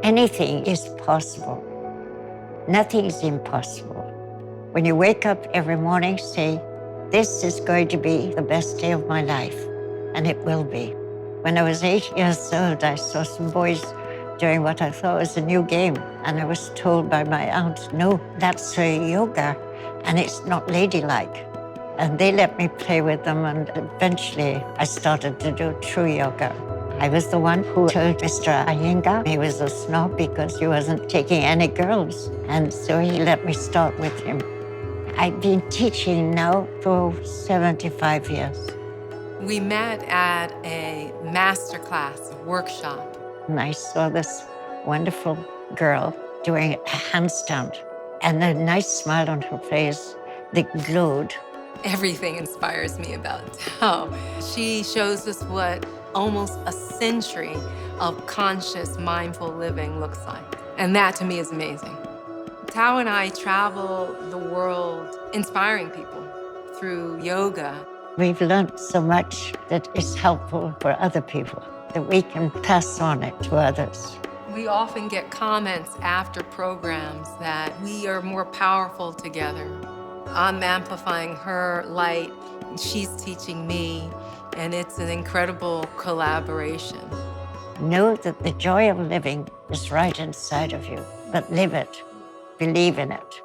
Anything is possible. Nothing is impossible. When you wake up every morning, say, this is going to be the best day of my life, and it will be. When I was 8 years old, I saw some boys doing what I thought was a new game, and I was told by my aunt, no, that's yoga, and it's not ladylike. And they let me play with them, and eventually I started to do true yoga. I was the one who told Mr. Iyengar he was a snob because he wasn't taking any girls, and so he let me start with him. I've been teaching now for 75 years. We met at a masterclass workshop. And I saw this wonderful girl doing a handstand and a nice smile on her face that glowed. Everything inspires me about Tao. She shows us what almost a century of conscious, mindful living looks like. And that to me is amazing. Tao and I travel the world inspiring people through yoga. We've learned so much that is helpful for other people, that we can pass on it to others. We often get comments after programs that we are more powerful together. I'm amplifying her light, she's teaching me, and it's an incredible collaboration. Know that the joy of living is right inside of you, but live it, believe in it.